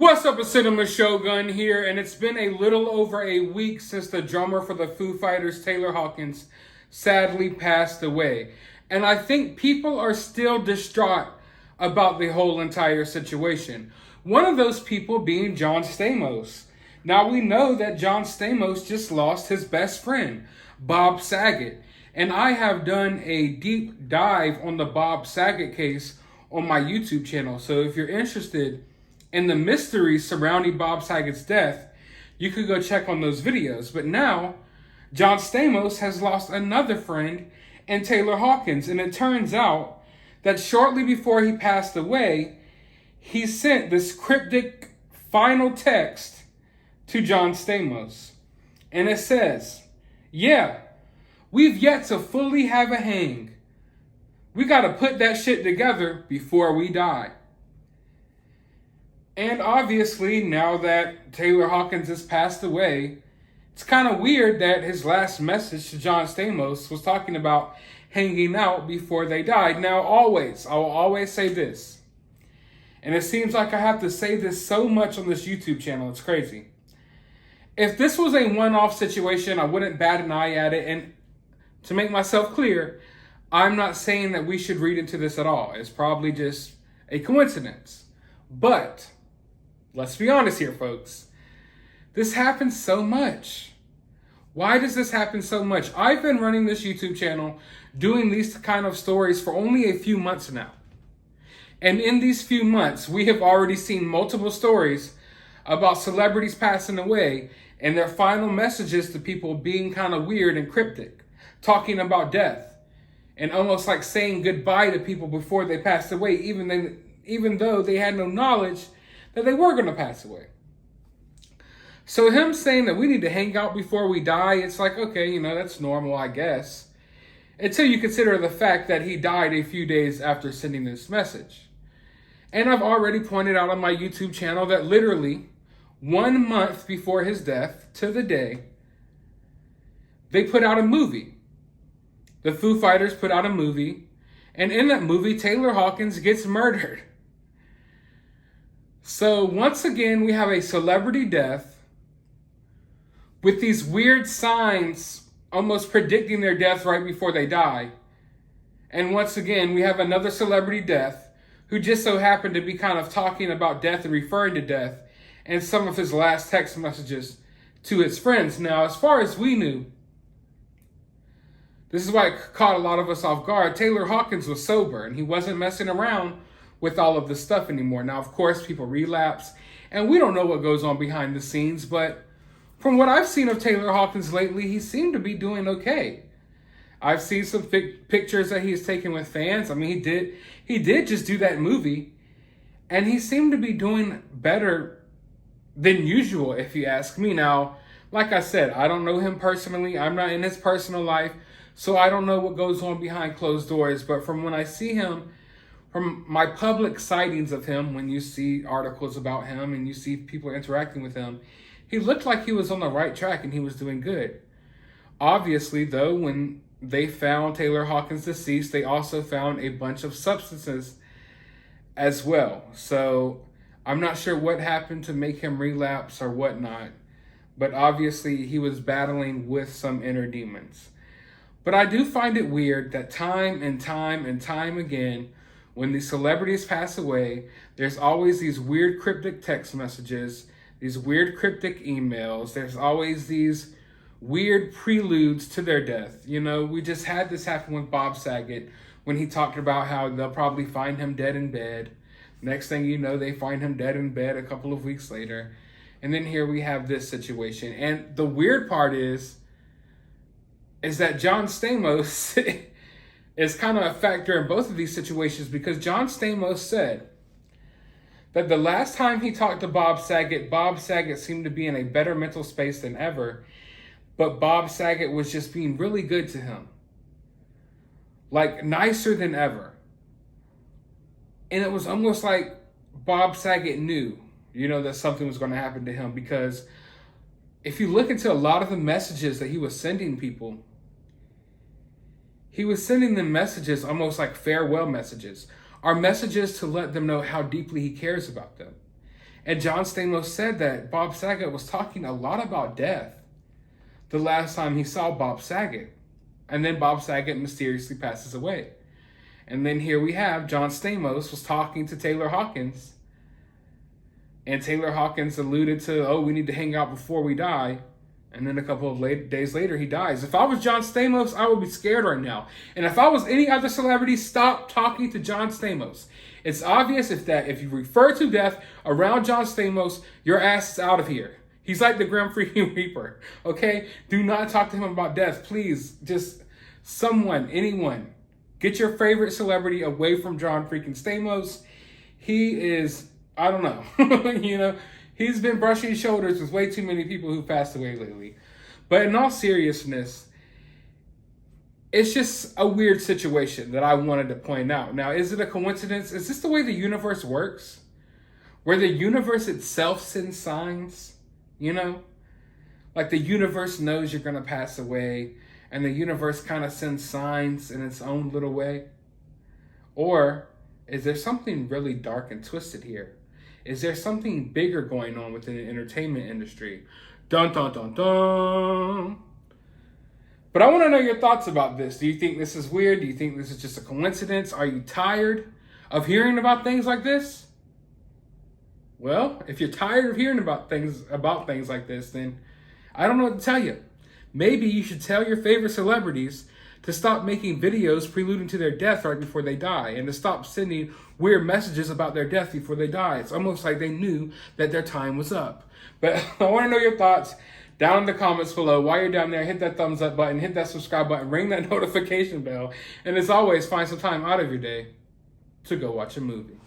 What's up, a Cinema Shogun here, and it's been a little over a week since the drummer for the Foo Fighters, Taylor Hawkins, sadly passed away. And I think people are still distraught about the whole entire situation. One of those people being John Stamos. Now we know that John Stamos just lost his best friend, Bob Saget. And I have done a deep dive on the Bob Saget case on my YouTube channel. So if you're interested in the mystery surrounding Bob Saget's death, you could go check on those videos. But now, John Stamos has lost another friend in Taylor Hawkins. And it turns out that shortly before he passed away, he sent this cryptic final text to John Stamos. And it says, "Yeah, we've yet to fully have a hang. We gotta put that shit together before we die." And obviously, now that Taylor Hawkins has passed away, it's kind of weird that his last message to John Stamos was talking about hanging out before they died. Now, I will always say this, and it seems like I have to say this so much on this YouTube channel, it's crazy. If this was a one-off situation, I wouldn't bat an eye at it. And to make myself clear, I'm not saying that we should read into this at all. It's probably just a coincidence. But let's be honest here, folks. This happens so much. Why does this happen so much? I've been running this YouTube channel doing these kind of stories for only a few months now. And in these few months, we have already seen multiple stories about celebrities passing away and their final messages to people being kind of weird and cryptic, talking about death and almost like saying goodbye to people before they passed away, even though they had no knowledge that they were going to pass away. So him saying that we need to hang out before we die, it's like, okay, that's normal, I guess. Until you consider the fact that he died a few days after sending this message. And I've already pointed out on my YouTube channel that literally 1 month before his death, to the day, they put out a movie. The Foo Fighters put out a movie, and in that movie, Taylor Hawkins gets murdered. So once again, we have a celebrity death with these weird signs almost predicting their death right before they die. And once again, we have another celebrity death who just so happened to be kind of talking about death and referring to death in some of his last text messages to his friends. Now, as far as we knew, this is why it caught a lot of us off guard. Taylor Hawkins was sober and he wasn't messing around with all of this stuff anymore. Now, of course, people relapse and we don't know what goes on behind the scenes, but from what I've seen of Taylor Hawkins lately, he seemed to be doing okay. I've seen some pictures that he's taken with fans. I mean, he did just do that movie and he seemed to be doing better than usual, if you ask me. Now, like I said, I don't know him personally. I'm not in his personal life, so I don't know what goes on behind closed doors. But from when I see him, from my public sightings of him, when you see articles about him and you see people interacting with him, he looked like he was on the right track and he was doing good. Obviously, though, when they found Taylor Hawkins deceased, they also found a bunch of substances as well. So I'm not sure what happened to make him relapse or whatnot, but obviously he was battling with some inner demons. But I do find it weird that time and time again, when these celebrities pass away, there's always these weird cryptic text messages, these weird cryptic emails. There's always these weird preludes to their death. We just had this happen with Bob Saget when he talked about how they'll probably find him dead in bed. Next thing you know, they find him dead in bed a couple of weeks later. And then here we have this situation. And the weird part is that John Stamos is kind of a factor in both of these situations, because John Stamos said that the last time he talked to Bob Saget seemed to be in a better mental space than ever, but Bob Saget was just being really good to him. Like, nicer than ever. And it was almost like Bob Saget knew, that something was going to happen to him, because if you look into a lot of the messages that he was sending people, he was sending them messages almost like farewell messages, or messages to let them know how deeply he cares about them. And John Stamos said that Bob Saget was talking a lot about death the last time he saw Bob Saget. And then Bob Saget mysteriously passes away. And then here we have John Stamos was talking to Taylor Hawkins. And Taylor Hawkins alluded to, oh, we need to hang out before we die. And then a couple of days later, he dies. If I was John Stamos, I would be scared right now. And if I was any other celebrity, stop talking to John Stamos. It's obvious if you refer to death around John Stamos, your ass is out of here. He's like the Grim Freaking Reaper, okay? Do not talk to him about death. Please, just anyone, get your favorite celebrity away from John freaking Stamos. He is, I don't know, he's been brushing shoulders with way too many people who passed away lately. But in all seriousness, it's just a weird situation that I wanted to point out. Now, is it a coincidence? Is this the way the universe works? Where the universe itself sends signs, Like the universe knows you're going to pass away, and the universe kind of sends signs in its own little way? Or is there something really dark and twisted here? Is there something bigger going on within the entertainment industry? Dun, dun, dun, dun. But I want to know your thoughts about this. Do you think this is weird? Do you think this is just a coincidence? Are you tired of hearing about things like this? Well, if you're tired of hearing about things like this, then I don't know what to tell you. Maybe you should tell your favorite celebrities to stop making videos preluding to their death right before they die, and to stop sending weird messages about their death before they die. It's almost like they knew that their time was up. But I want to know your thoughts down in the comments below. While you're down there, hit that thumbs up button, hit that subscribe button, ring that notification bell, and as always, find some time out of your day to go watch a movie.